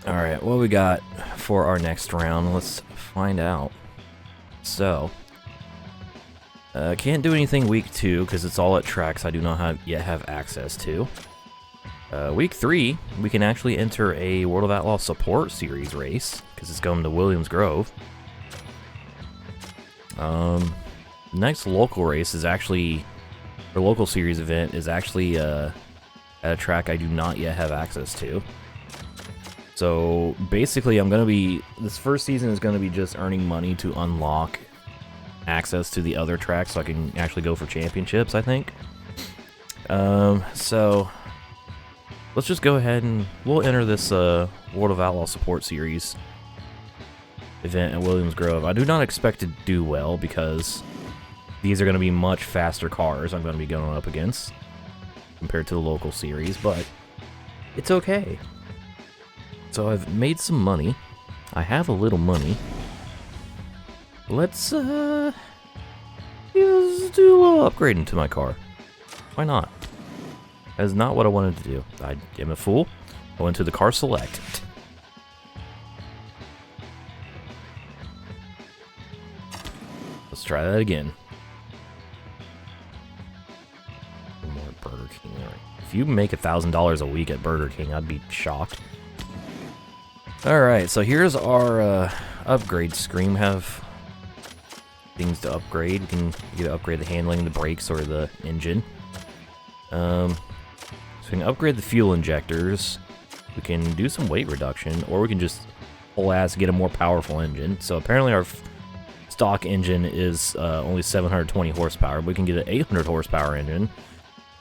Alright, what we got for our next round? Let's find out. So, can't do anything week 2 because it's all at tracks I do not yet have access to. Week 3, we can actually enter a World of Outlaws support series race because it's going to Williams Grove. Next local race is actually, or local series event is actually at a track I do not yet have access to. So basically, this first season is going to be just earning money to unlock access to the other tracks so I can actually go for championships, I think. So let's just go ahead and we'll enter this World of Outlaw support series event at Williams Grove. I do not expect to do well because these are going to be much faster cars I'm going to be going up against compared to the local series, but it's okay. So I've made some money. I have a little money. Let's just do a little upgrading to my car. Why not? That is not what I wanted to do. I am a fool. I went to the car select. Let's try that again. More Burger King. All right. If you make $1,000 a week at Burger King, I'd be shocked. Alright, so here's our upgrade screen. We have things to upgrade. We can either upgrade the handling, the brakes, or the engine. So we can upgrade the fuel injectors. We can do some weight reduction, or we can just whole ass get a more powerful engine. So apparently our stock engine is only 720 horsepower, but we can get an 800 horsepower engine.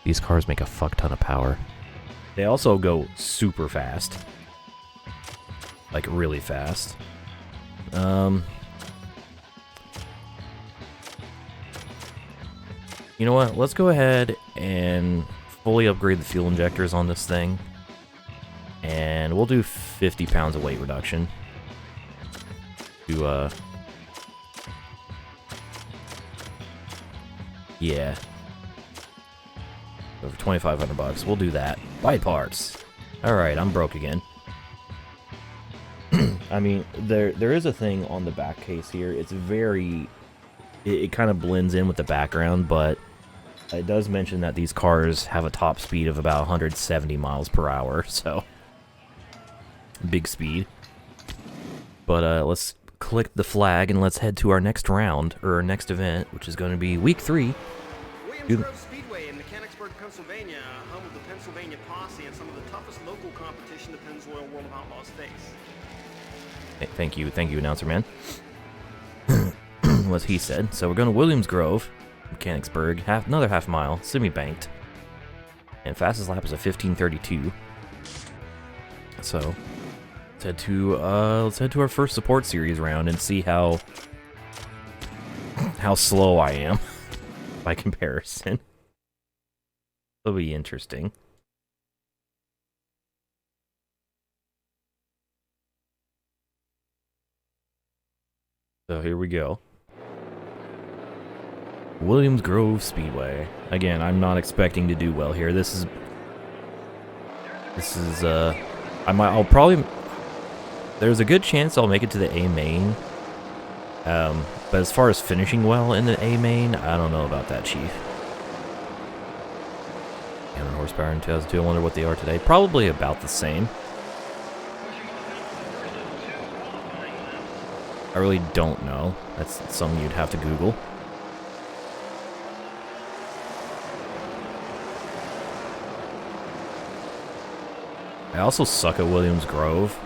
These cars make a fuck ton of power. They also go super fast. Like, really fast. You know what? Let's go ahead and fully upgrade the fuel injectors on this thing. And we'll do 50 pounds of weight reduction. Yeah. Over 2,500 bucks. We'll do that. Buy parts. Alright, I'm broke again. I mean, there is a thing on the back case here. It's very... It kind of blends in with the background, but it does mention that these cars have a top speed of about 170 miles per hour, so... Big speed. But let's click the flag and let's head to our next round, or our next event, which is going to be week 3. Williams Grove Speedway in Mechanicsburg, Pennsylvania, home of the Pennsylvania Posse and some of the toughest local competition the Pennzoil World of Outlaws face. Thank you, announcer man. What he said. So we're going to Williams Grove, Mechanicsburg, another half mile, semi-banked. And fastest lap is a 15:32. So let's head to our first support series round and see how slow I am by comparison. It'll be interesting. So here we go. Williams Grove Speedway. Again, I'm not expecting to do well here. I'll probably, there's a good chance I'll make it to the A main. But as far as finishing well in the A main, I don't know about that, Chief. 100 horsepower in 2002. I wonder what they are today. Probably about the same. I really don't know. That's something you'd have to Google. I also suck at Williams Grove.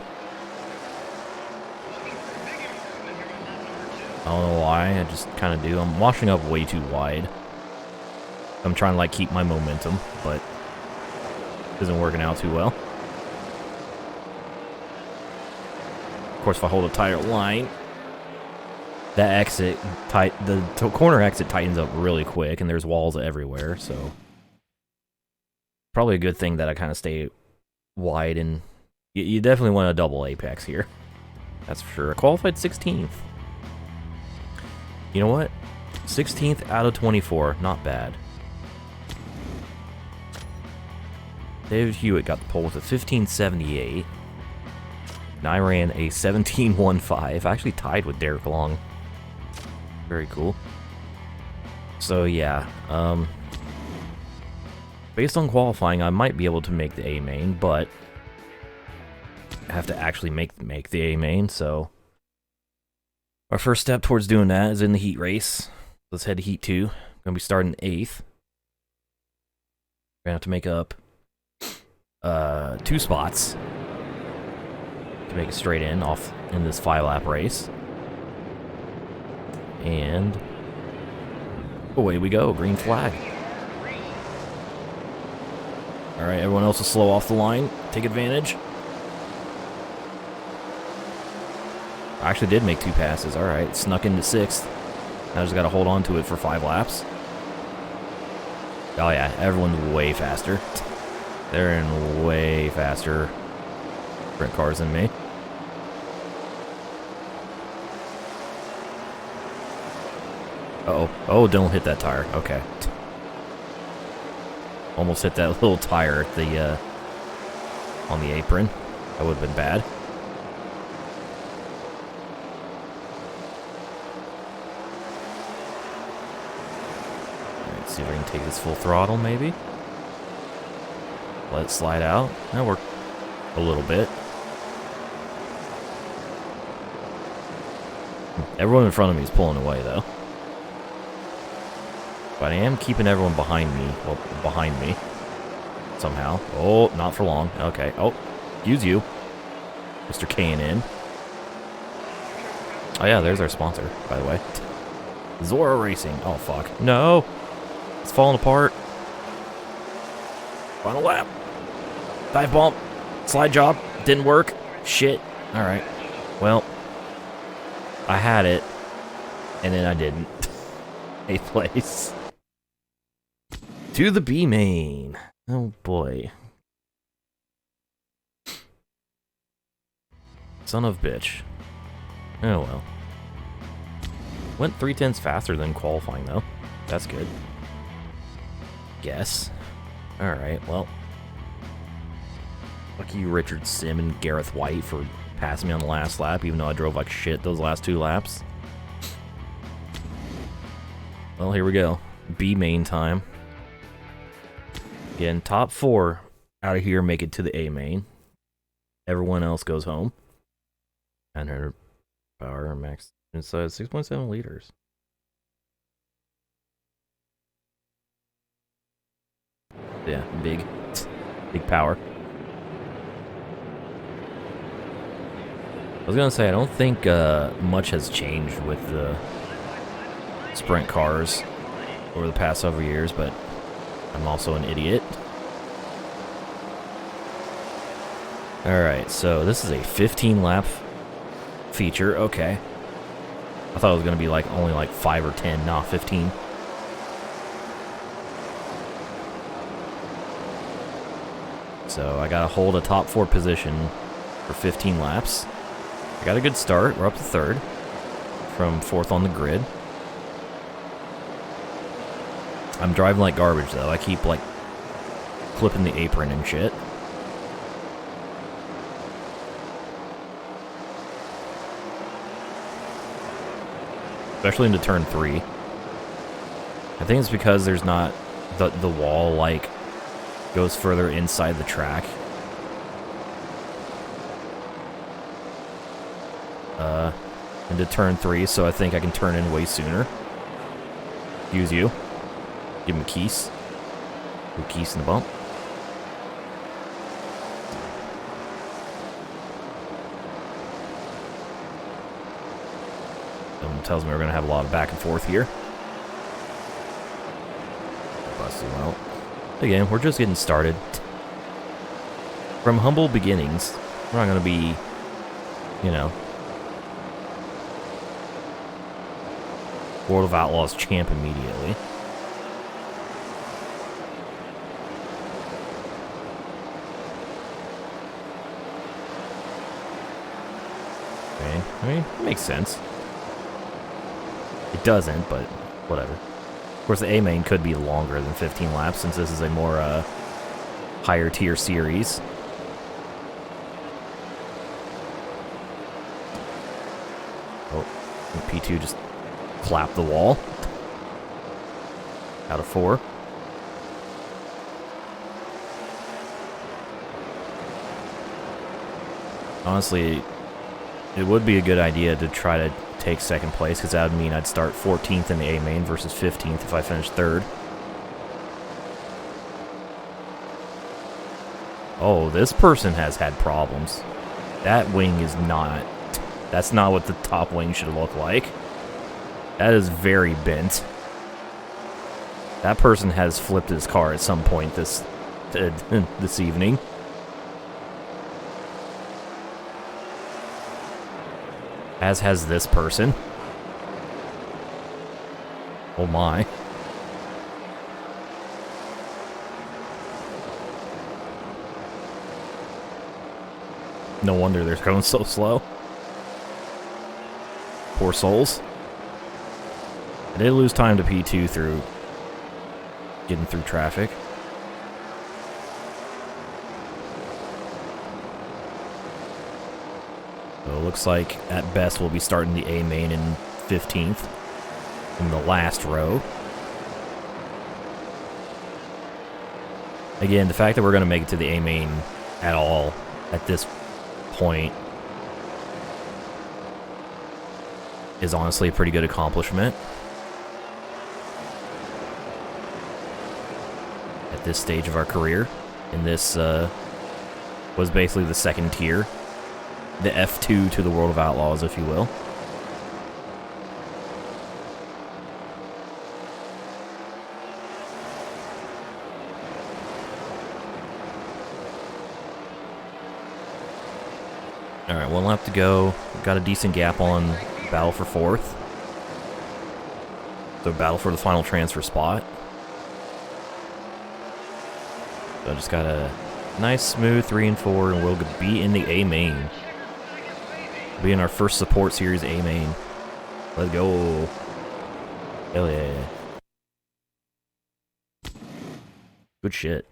I don't know why, I just kind of do. I'm washing up way too wide. I'm trying to, like, keep my momentum, but it isn't working out too well. Of course, if I hold a tighter line, that the corner exit tightens up really quick, and there's walls everywhere, so probably a good thing that I kind of stay wide, and you definitely want a double apex here. That's for sure. A qualified 16th. You know what? 16th out of 24. Not bad. David Hewitt got the pole with a 1578. And I ran a 17.15. Actually tied with Derek Long. Very cool. So yeah, based on qualifying, I might be able to make the A main, but I have to actually make the A main. So our first step towards doing that is in the heat race. Let's head to heat 2. Gonna be starting 8th. Gonna have to make up 2 spots to make it straight in off in this 5-lap race. And away we go, green flag. Alright, everyone else will slow off the line. Take advantage. I actually did make 2 passes. Alright, snuck into 6th. I just gotta hold on to it for 5 laps. Oh yeah, everyone's way faster. They're in way faster sprint cars than me. Uh-oh. Oh, don't hit that tire. Okay. Almost hit that little tire at the, on the apron. That would have been bad. Alright, see if I can take this full throttle, maybe. Let it slide out. That worked a little bit. Everyone in front of me is pulling away, though. But I am keeping everyone behind me. Well, behind me. Somehow. Oh, not for long. Okay. Oh, use you. Mr. K&N. Oh yeah, there's our sponsor, by the way. Zora Racing. Oh, fuck. No! It's falling apart. Final lap. Dive bump. Slide job. Didn't work. Shit. Alright. Well, I had it, and then I didn't. 8th place. To the B main. Oh boy. Son of bitch. Oh well. Went 3/10 faster than qualifying though. That's good. Guess. Alright, well. Lucky Richard Sim and Gareth White for passing me on the last lap, even though I drove like shit those last 2 laps. Well, here we go. B main time. Again, top 4 out of here make it to the A main. Everyone else goes home. 900 power max inside 6.7 liters. Yeah, big power. I was gonna say, I don't think much has changed with the sprint cars over the past several years, but I'm also an idiot. Alright, so this is a 15-lap feature. Okay. I thought it was going to be like only like 5 or 10. Nah, 15. So I got to hold a top 4 position for 15 laps. I got a good start. We're up to 3rd from 4th on the grid. I'm driving like garbage, though. I keep, like, clipping the apron and shit. Especially into turn 3. I think it's because there's not... The wall, like, goes further inside the track. Into turn 3, so I think I can turn in way sooner. Use you. Give him a keys. Ooh, keys in the bump. Someone tells me we're going to have a lot of back and forth here. Busting out. Again, we're just getting started. From humble beginnings, we're not going to be, you know, World of Outlaws champ immediately. Okay, I mean, it makes sense. It doesn't, but whatever. Of course, the A main could be longer than 15 laps since this is a more higher tier series. Oh, and P2 just clapped the wall. Out of 4. Honestly, it would be a good idea to try to take second place, because that would mean I'd start 14th in the A main versus 15th if I finished 3rd. Oh, this person has had problems. That wing is not... That's not what the top wing should look like. That is very bent. That person has flipped his car at some point this evening. As has this person. Oh my. No wonder they're going so slow. Poor souls. I did lose time to P2 through getting through traffic. So it looks like at best we'll be starting the A main in 15th in the last row. Again, the fact that we're going to make it to the A main at all at this point is honestly a pretty good accomplishment. At this stage of our career. And this was basically the second tier. The F2 to the World of Outlaws, if you will. Alright, one lap to go. We've got a decent gap on battle for 4th. So battle for the final transfer spot. So I just got a nice smooth 3 and 4, and we'll be in the A main. Be in our first support series A main. Let's go. Hell yeah. Good shit.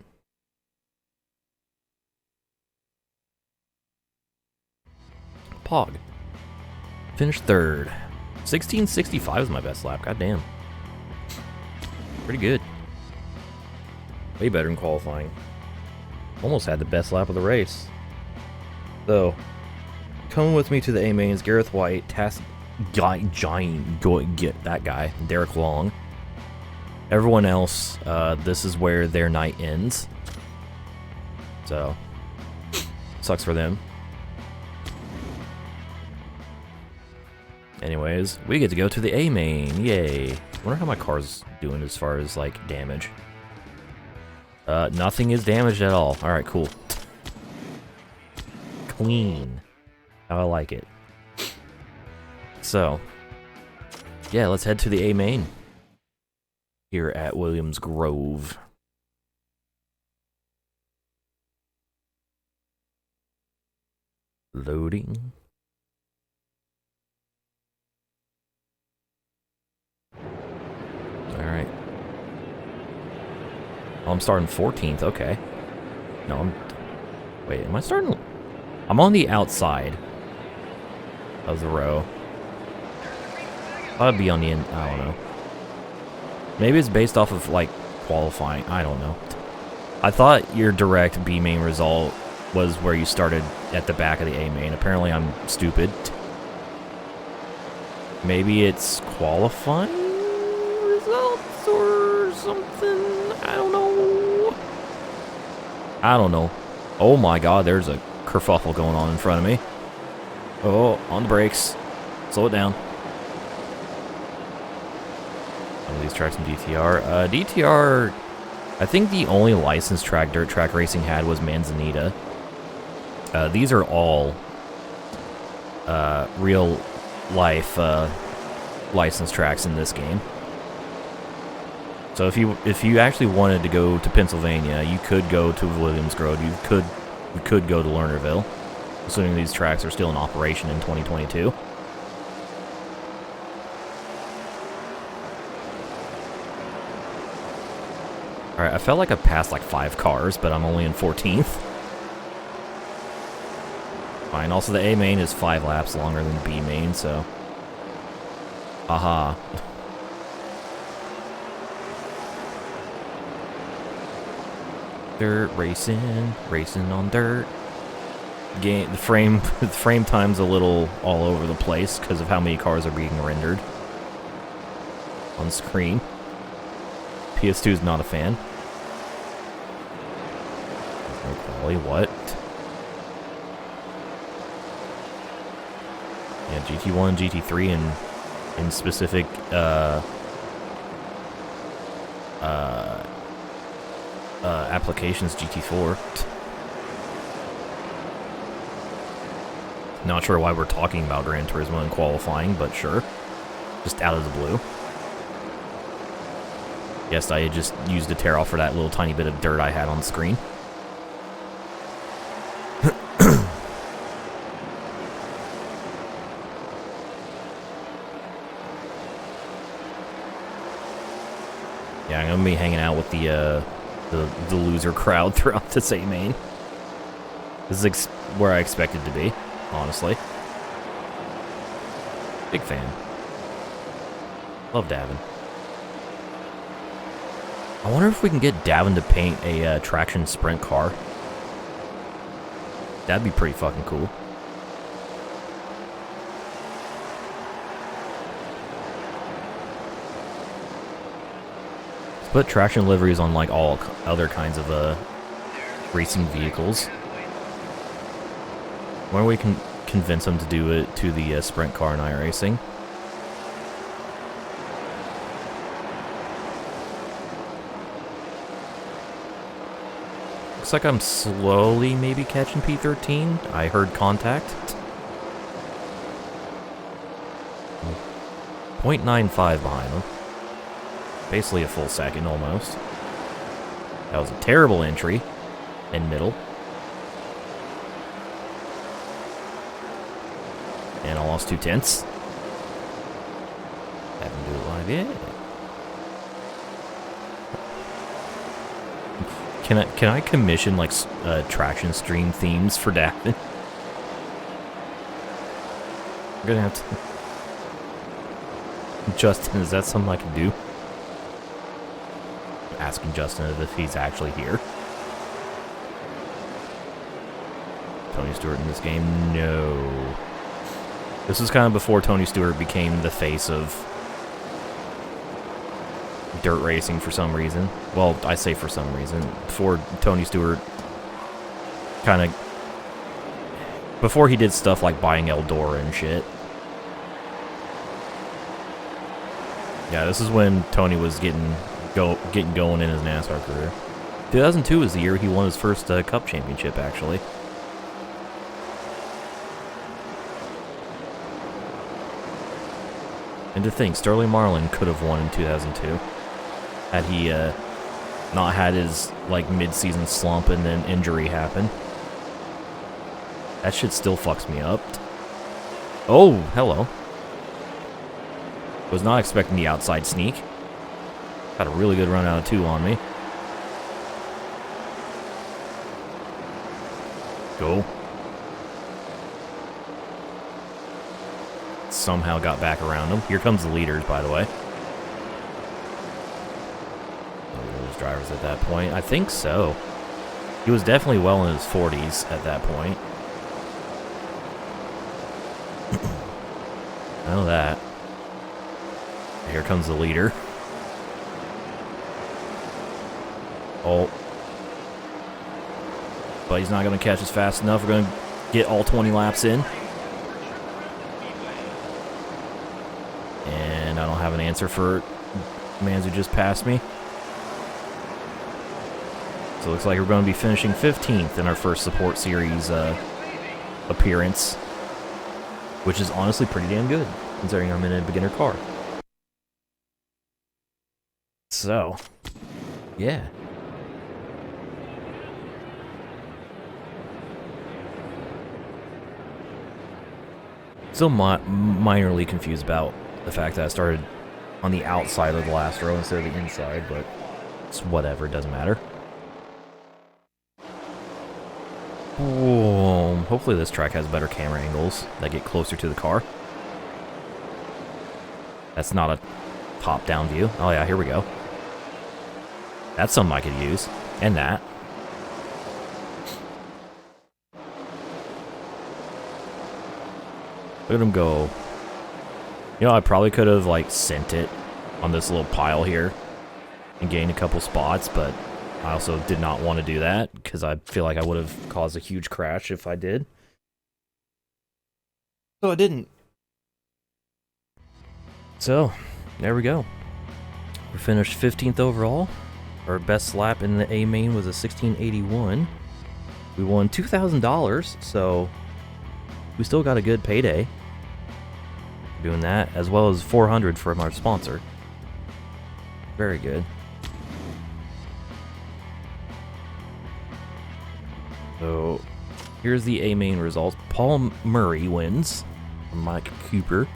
Pog. Finished 3rd. 16:65 is my best lap. God damn. Pretty good. Way better than qualifying. Almost had the best lap of the race. So, coming with me to the A main is Gareth White, Giant, get that guy, Derek Long. Everyone else, this is where their night ends. So, sucks for them. Anyways, we get to go to the A main. Yay. I wonder how my car's doing as far as, like, damage. Nothing is damaged at all. Alright, cool. Clean. How I like it. So, yeah, let's head to the A main. Here at Williams Grove. Loading. Alright. Oh, I'm starting 14th, okay. No, wait, am I starting... I'm on the outside of the row. I'd be on the end, I don't know. Maybe it's based off of, like, qualifying, I don't know. I thought your direct B main result was where you started at the back of the A main. Apparently I'm stupid. Maybe it's qualifying results or something? I don't know. I don't know. Oh my god, there's a kerfuffle going on in front of me. Oh, on the brakes. Slow it down. Some of these tracks in DTR. DTR, I think the only licensed track dirt track racing had was Manzanita. These are all real life licensed tracks in this game. So if you actually wanted to go to Pennsylvania, you could go to Williams Grove. You could go to Lernerville, assuming these tracks are still in operation in 2022. Alright, I felt like I passed like 5 cars, but I'm only in 14th. Fine, also the A main is 5 laps longer than the B main, so Aha. Dirt racing, racing on dirt. Game the frame time's a little all over the place because of how many cars are being rendered on screen. PS2 is not a fan. No quality, what? Yeah, GT1, GT3, and specific applications, GT4. Not sure why we're talking about Gran Turismo in qualifying, but sure. Just out of the blue. Yes, I just used a tear off for that little tiny bit of dirt I had on screen. Yeah, I'm gonna be hanging out with the loser crowd throughout this A main. This is where I expected to be, honestly. Big fan. Love Davin. I wonder if we can get Davin to paint a traction sprint car. That'd be pretty fucking cool. Let's put traction liveries on like all other kinds of racing vehicles. Why don't we convince them to do it to the sprint car in iRacing? Looks like I'm slowly maybe catching P13. I heard contact. 0.95 behind them. Basically a full second almost. That was a terrible entry in middle. And I lost 2/10. Haven't do it live yet. Can I commission like traction stream themes for Davin? I'm gonna have to. Justin, is that something I can do? I'm asking Justin if he's actually here. Tony Stewart in this game? No. This is kind of before Tony Stewart became the face of dirt racing for some reason. Well, I say for some reason. Before Tony Stewart kind of... Before he did stuff like buying Eldora and shit. Yeah, this is when Tony was getting going in his NASCAR career. 2002 was the year he won his first Cup championship, actually. And to think, Sterling Marlin could have won in 2002 had he not had his like mid-season slump and then injury happen. That shit still fucks me up. Oh, hello. Was not expecting the outside sneak. Had a really good run out of 2 on me. Go. Somehow got back around him. Here comes the leaders, by the way. Those drivers at that point. I think so. He was definitely well in his 40s at that point. I know that. Here comes the leader. Oh. But he's not going to catch us fast enough. We're going to get all 20 laps in. And I don't have an answer for man who just passed me. So it looks like we're going to be finishing 15th in our first support series appearance. Which is honestly pretty damn good, considering I'm in a beginner car. So, yeah. Still minorly confused about the fact that I started on the outside of the last row instead of the inside, but it's whatever, it doesn't matter. Boom. Hopefully this track has better camera angles that get closer to the car. That's not a top-down view. Oh yeah, here we go. That's something I could use. And that. Look at him go. You know, I probably could have, like, sent it on this little pile here and gained a couple spots, but I also did not want to do that because I feel like I would have caused a huge crash if I did. So I didn't. So, there we go. We finished 15th overall. Our best lap in the A main was a 1681. We won $2,000, so we still got a good payday doing that, as well as $400 from our sponsor. Very good. So here's the A main results. Paul Murray wins from Mike Cooper,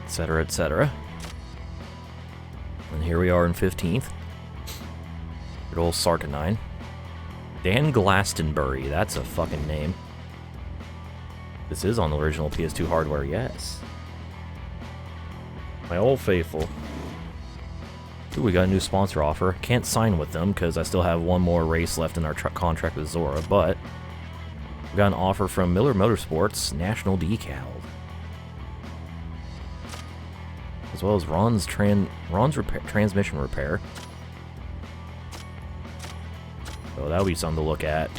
etc., etc. And here we are in 15th. Good old Sarkanine. Dan Glastonbury, that's a fucking name. This is on the original PS2 hardware, yes. My old faithful. Ooh, we got a new sponsor offer. Can't sign with them because I still have one more race left in our contract with Zora, but we got an offer from Miller Motorsports, National Decal. As well as Ron's transmission repair. So that'll be something to look at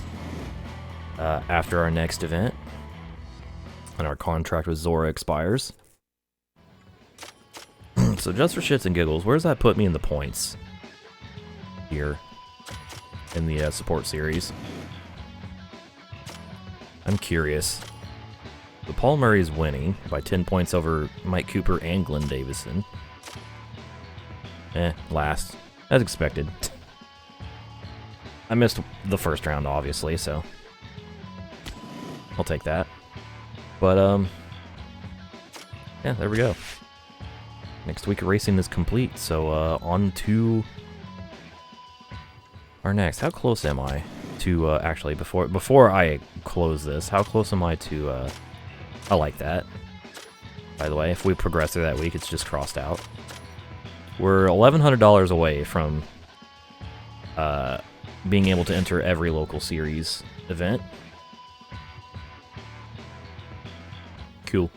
after our next event. And our contract with Zora expires. So just for shits and giggles, where does that put me in the points? Here. In the support series. I'm curious. So Paul Murray is winning by 10 points over Mike Cooper and Glenn Davison. Last. As expected. I missed the first round, obviously, so I'll take that. But, yeah, there we go. Next week of racing is complete, so on to our next. How close am I to, actually, before I close this, how close am I to, I like that. By the way, if we progress through that week, it's just crossed out. We're $1,100 away from, being able to enter every local series event. Cool.